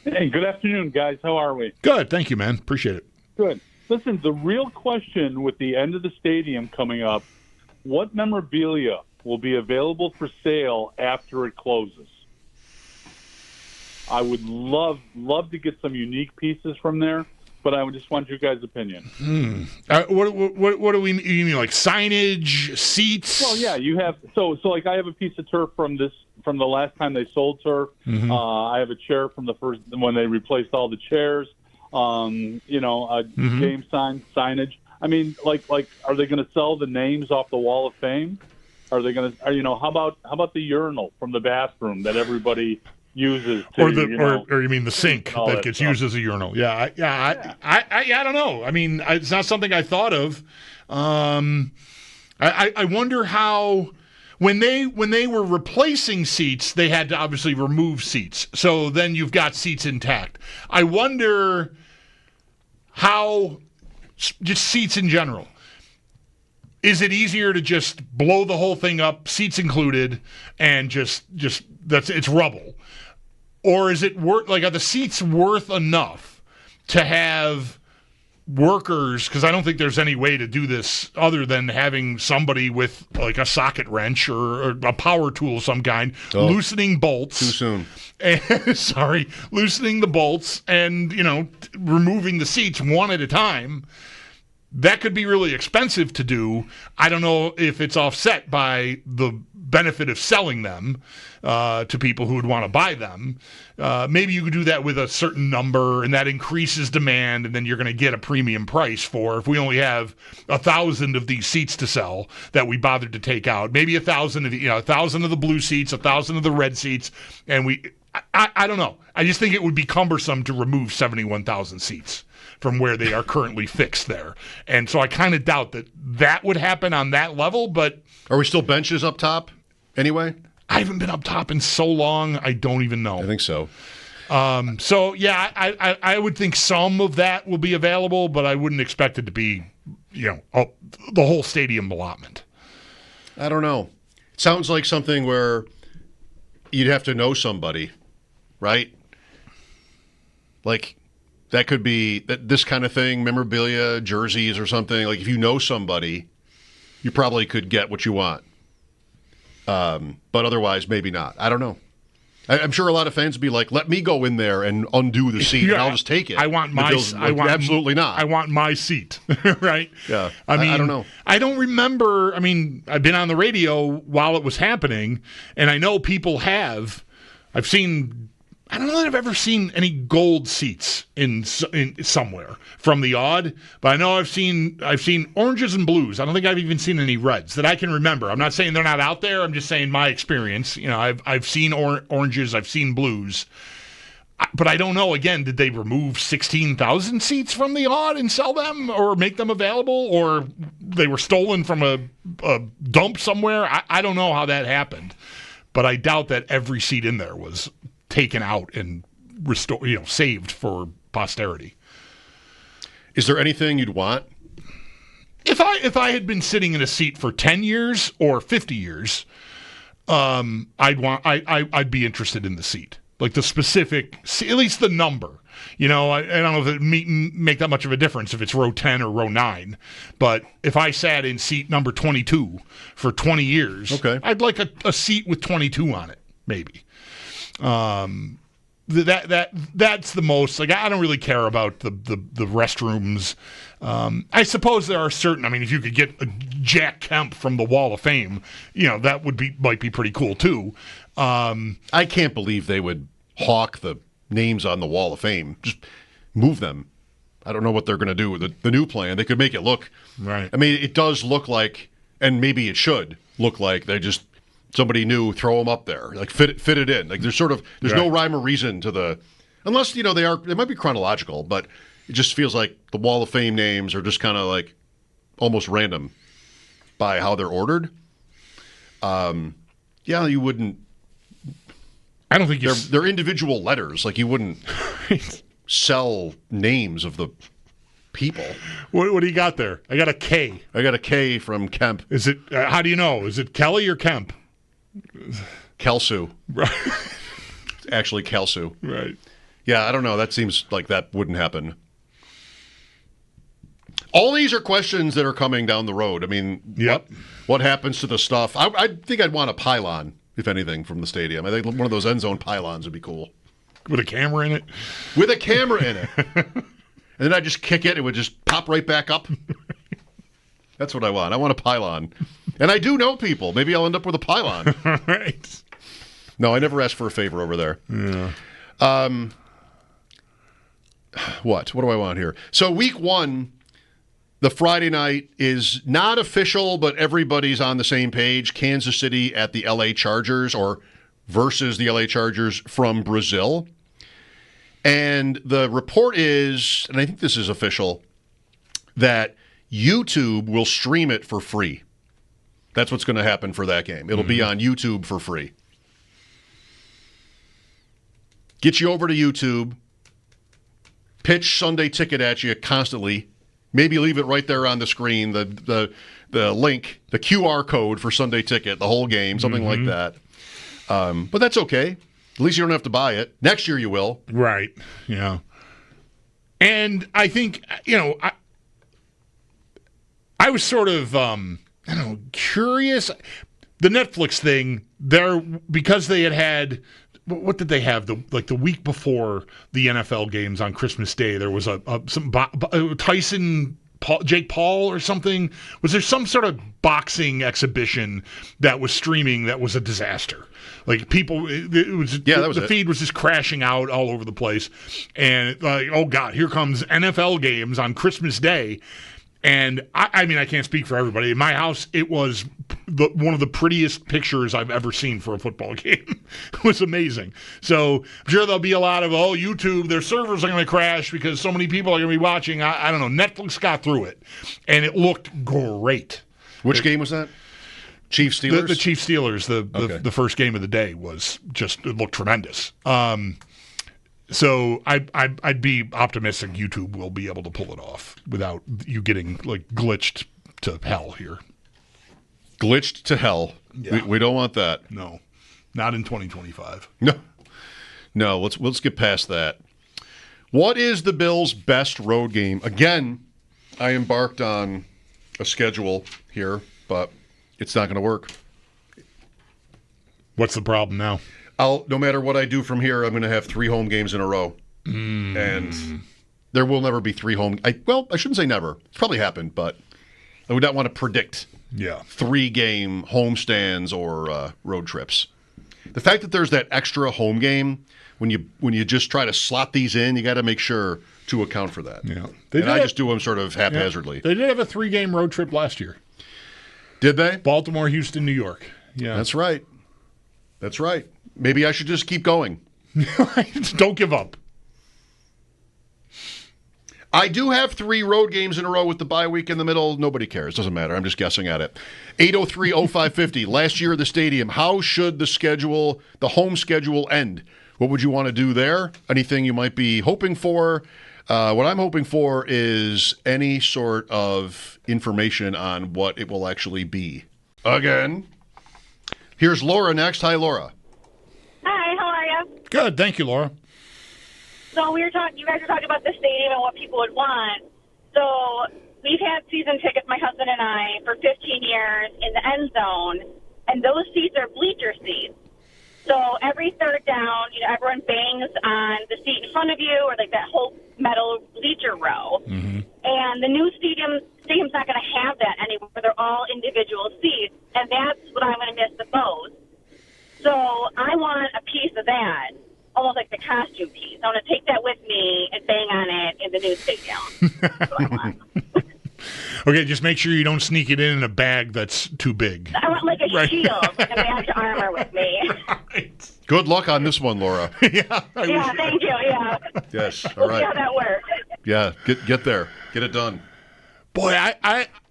Hey, good afternoon, guys. How are we? Good. Thank you, man. Appreciate it. Good. Listen, the real question with the end of the stadium coming up, what memorabilia will be available for sale after it closes? I would love to get some unique pieces from there, but I would just want your guys' opinion. What do we you mean, like signage, seats? Well, yeah, you have so like I have a piece of turf from the last time they sold turf. Mm-hmm. I have a chair from the first when they replaced all the chairs. Mm-hmm. Game signage. I mean, like, are they going to sell the names off the Wall of Fame? Are they going to? How about the urinal from the bathroom that everybody uses? Or you mean the sink that gets stuff. used as a urinal? I don't know. I mean, it's not something I thought of. I wonder how. When they were replacing seats, they had to obviously remove seats. So then you've got seats intact. I wonder how, just seats in general, is it easier to just blow the whole thing up, seats included, and just it's rubble? Or is it are the seats worth enough to have workers, because I don't think there's any way to do this other than having somebody with like a socket wrench or a power tool of some kind, loosening bolts. Too soon. Loosening the bolts and, removing the seats one at a time. That could be really expensive to do. I don't know if it's offset by the benefit of selling them to people who would want to buy them. Maybe you could do that with a certain number, and that increases demand, and then you're going to get a premium price for if we only have 1,000 of these seats to sell that we bothered to take out. Maybe 1,000 of 1,000 of the blue seats, 1,000 of the red seats, and I don't know. I just think it would be cumbersome to remove 71,000 seats from where they are currently fixed there. And so I kind of doubt that would happen on that level, but... Are we still benches up top anyway? I haven't been up top in so long, I don't even know. I think so. I would think some of that will be available, but I wouldn't expect it to be, the whole stadium allotment. I don't know. It sounds like something where you'd have to know somebody, right? Like... That could be this kind of thing, memorabilia, jerseys or something. Like if you know somebody, you probably could get what you want. But otherwise, maybe not. I don't know. I'm sure a lot of fans would be like, let me go in there and undo the seat, and I'll just take it. Absolutely not. I want my seat, right? Yeah. I mean, I don't know. I don't remember. I mean, I've been on the radio while it was happening, and I know people have. I've seen... I don't know that I've ever seen any gold seats in somewhere from the odd, but I know I've seen oranges and blues. I don't think I've even seen any reds that I can remember. I'm not saying they're not out there. I'm just saying my experience. I've seen oranges, I've seen blues, but I don't know. Again, did they remove 16,000 seats from the odd and sell them, or make them available, or they were stolen from a dump somewhere? I don't know how that happened, but I doubt that every seat in there was taken out and saved for posterity. Is there anything you'd want? If I had been sitting in a seat for 10 years or 50 years, I'd be interested in the seat, like the specific, at least the number. I don't know if it make that much of a difference if it's row 10 or row 9, but if I sat in seat number 22 for 20 years, okay, I'd like a seat with 22 on it, maybe. That's the most, like, I don't really care about the restrooms. I suppose there are certain, if you could get a Jack Kemp from the Wall of Fame, that might be pretty cool too. I can't believe they would hawk the names on the Wall of Fame. Just move them. I don't know what they're going to do with the new plan. They could make it look right. It does look like, and maybe it should look like they just, somebody new, throw them up there, like fit it in. Like there's right. No rhyme or reason to unless they might be chronological, but it just feels like the Wall of Fame names are just kind of like almost random by how they're ordered. You wouldn't. I don't think they're individual letters. Like you wouldn't sell names of the people. What do you got there? I got a K. I got a K from Kemp. Is it? How do you know? Is it Kelly or Kemp? Kelsu. Right. Actually, Kelsu. Right. Yeah, I don't know. That seems like that wouldn't happen. All these are questions that are coming down the road. I mean, Yep. what happens to the stuff? I think I'd want a pylon, if anything, from the stadium. I think one of those end zone pylons would be cool. With a camera in it? With a camera in it. And then I'd just kick it. It would just pop right back up. That's what I want. I want a pylon. And I do know people. Maybe I'll end up with a pylon. Right. No, I never asked for a favor over there. Yeah. What do I want here? So week 1, the Friday night is not official, but everybody's on the same page. Kansas City at the LA Chargers, or versus the LA Chargers from Brazil. And the report is, and I think this is official, that YouTube will stream it for free. That's what's going to happen for that game. It'll be on YouTube for free. Get you over to YouTube, pitch Sunday Ticket at you constantly. Maybe leave it right there on the screen, the link, the QR code for Sunday Ticket, the whole game, something like that. But that's okay. At least you don't have to buy it. Next year you will. Right. Yeah. And I think, I was sort of, curious. The Netflix thing, because they had, what did they have? The week before the NFL games on Christmas Day, there was some Tyson, Jake Paul or something. Was there some sort of boxing exhibition that was streaming that was a disaster? Like people, the feed was just crashing out all over the place, and oh God, here comes NFL games on Christmas Day. And I mean, I can't speak for everybody. In my house, it was one of the prettiest pictures I've ever seen for a football game. It was amazing. So I'm sure there'll be a lot of, YouTube, their servers are going to crash because so many people are going to be watching. I don't know. Netflix got through it, and it looked great. Which game was that? Chiefs Steelers? The Chiefs Steelers, the first game of the day it looked tremendous. So I'd be optimistic YouTube will be able to pull it off without you getting glitched to hell here. Glitched to hell. Yeah. We don't want that. No, not in 2025. No. Let's get past that. What is the Bills' best road game? Again, I embarked on a schedule here, but it's not going to work. What's the problem now? No matter what I do from here, I'm going to have 3 home games in a row. And there will never be 3 home. I shouldn't say never. It's probably happened, but I would not want to predict 3-game homestands or road trips. The fact that there's that extra home game, when you just try to slot these in, you got to make sure to account for that. Yeah, I just do them sort of haphazardly. They did have a 3-game road trip last year. Did they? Baltimore, Houston, New York. Yeah, that's right. Maybe I should just keep going. Don't give up. I do have 3 road games in a row with the bye week in the middle. Nobody cares. Doesn't matter. I'm just guessing at it. 803-0550. Last year at the stadium, how should the home schedule end? What would you want to do there? Anything you might be hoping for? What I'm hoping for is any sort of information on what it will actually be. Again. Here's Laura next. Hi, Laura. Hi, how are you? Good, thank you, Laura. So you guys were talking about the stadium and what people would want. So we've had season tickets, my husband and I, for 15 years in the end zone, and those seats are bleacher seats. So every third down, everyone bangs on the seat in front of you or that whole metal bleacher row. Mm-hmm. And the new stadium's not going to have that anymore. They're all individual seats, and that's what I'm going to miss the most. So I want a piece of that, almost like the costume piece. I want to take that with me and bang on it in the new stadium. That's what I want. Okay, just make sure you don't sneak it in a bag that's too big. I want a shield, like a badge of armor with me. Right. Good luck on this one, Laura. Thank you. Yeah. Yes, all we'll right. see how that works. Yeah, get there. Get it done. Boy,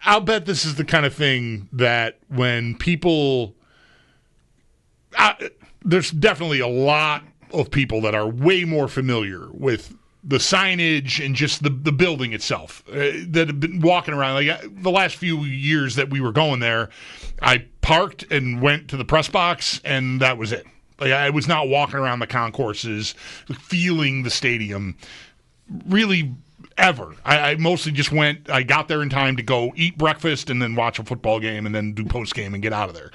I'll bet this is the kind of thing that when people... there's definitely a lot of people that are way more familiar with the signage and just the building itself that have been walking around. The last few years that we were going there, I parked and went to the press box, and that was it. Like, I was not walking around the concourses, feeling the stadium, really, ever. I mostly just went. I got there in time to go eat breakfast and then watch a football game and then do post game and get out of there.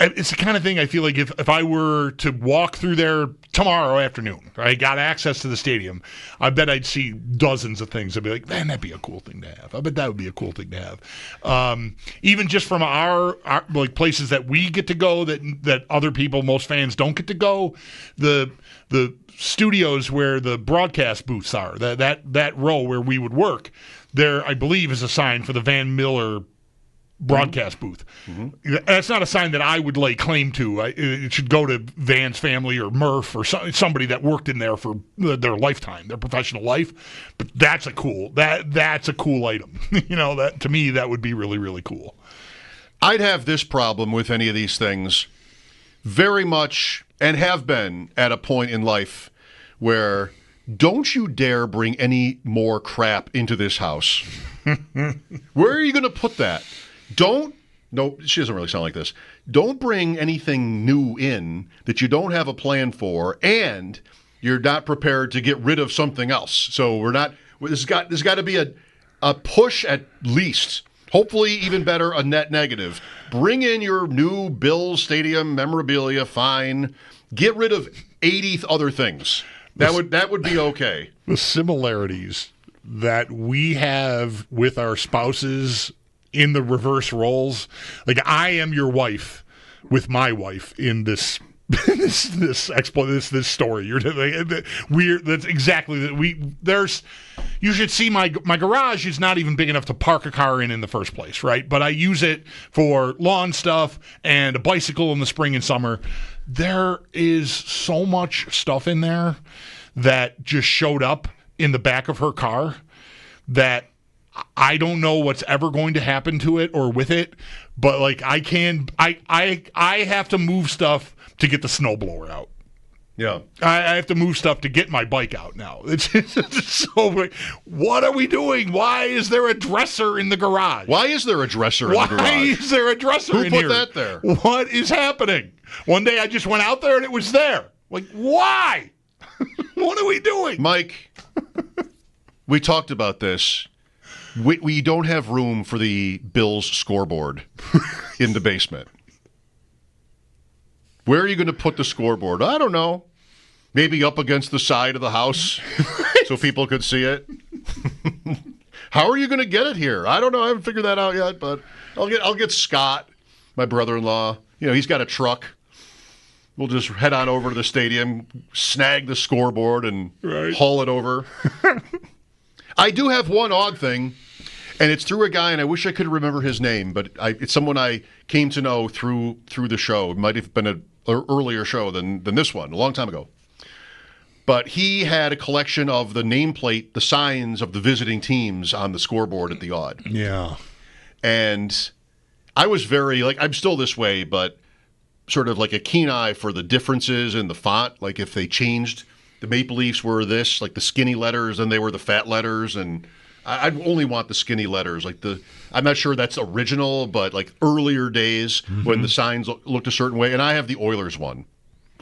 It's the kind of thing I feel like if I were to walk through there tomorrow afternoon, I got access to the stadium, I bet I'd see dozens of things. I'd be like, man, that'd be a cool thing to have. I bet that would be a cool thing to have. Even just from our like places that we get to go that other people, most fans don't get to go, the studios where the broadcast booths are, that row where we would work, there I believe is a sign for the Van Miller broadcast booth. Mm-hmm. That's not a sign that I would lay claim to. It should go to Van's family or Murph or somebody that worked in there for their lifetime, their professional life. But that's a cool item. That to me that would be really, really cool. I'd have this problem with any of these things very much, and have been at a point in life where don't you dare bring any more crap into this house. Where are you going to put that? No, she doesn't really sound like this. Don't bring anything new in that you don't have a plan for, and you're not prepared to get rid of something else. So there's got to be a push at least. Hopefully, even better, a net negative. Bring in your new Bills Stadium memorabilia, fine. Get rid of 80 other things. That would be okay. The similarities that we have with our spouses in the reverse roles, like I am your wife with my wife in this story. You're like, weird. That's exactly that. You should see my garage is not even big enough to park a car in the first place, right? But I use it for lawn stuff and a bicycle in the spring and summer. There is so much stuff in there that just showed up in the back of her car that I don't know what's ever going to happen to it or with it, but like I have to move stuff to get the snowblower out. Yeah, I have to move stuff to get my bike out now. It's so like, what are we doing? Why is there a dresser in the garage? Why is there a dresser in the garage? Why is there a dresser in here? Who put that there? What is happening? One day I just went out there and it was there. Like, why? What are we doing? Mike, we talked about this. We don't have room for the Bills scoreboard in the basement. Where are you going to put the scoreboard? I don't know. Maybe up against the side of the house so people could see it. How are you going to get it here? I don't know. I haven't figured that out yet, but I'll get Scott, my brother-in-law. He's got a truck. We'll just head on over to the stadium, snag the scoreboard, and haul it over. I do have one odd thing, and it's through a guy, and I wish I could remember his name, but it's someone I came to know through the show. It might have been an earlier show than this one, a long time ago. But he had a collection of the nameplate, the signs of the visiting teams on the scoreboard at the Odd. Yeah. And I was very, I'm still this way, but sort of like a keen eye for the differences in the font. Like if they changed, the Maple Leafs were this, like the skinny letters, and they were the fat letters, and I'd only want the skinny letters. I'm not sure that's original, but like earlier days when the signs looked a certain way, and I have the Oilers one.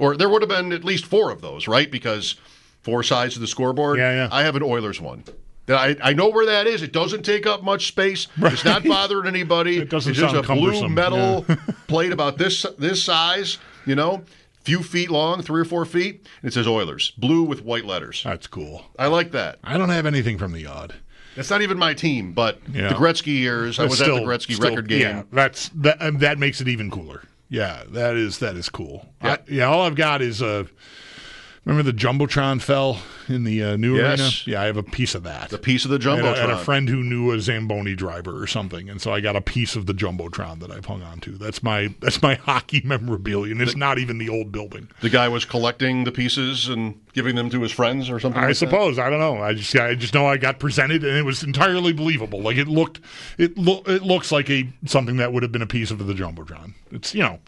Or there would have been at least 4 of those, right? Because 4 sides of the scoreboard. Yeah. I have an Oilers one. I know where that is. It doesn't take up much space. Right. It's not bothering anybody. It doesn't it's just sound a blue cumbersome. metal plate about this size, few feet long, 3 or 4 feet, and it says Oilers. Blue with white letters. That's cool. I like that. I don't have anything from the Odd. That's not even my team, but the Gretzky years, I was at the Gretzky record game. Yeah, that makes it even cooler. Yeah, that is cool. Yeah. All I've got is remember the Jumbotron fell in the new arena? Yeah, I have a piece of that. The piece of the Jumbotron. And a friend who knew a Zamboni driver or something, and so I got a piece of the Jumbotron that I've hung on to. That's my hockey memorabilia, and it's not even the old building. The guy was collecting the pieces and giving them to his friends or something I like suppose. that? I don't know. I just know I got presented, and it was entirely believable. Like it looks like something that would have been a piece of the Jumbotron. It's I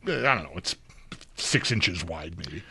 don't know. It's 6 inches wide, maybe.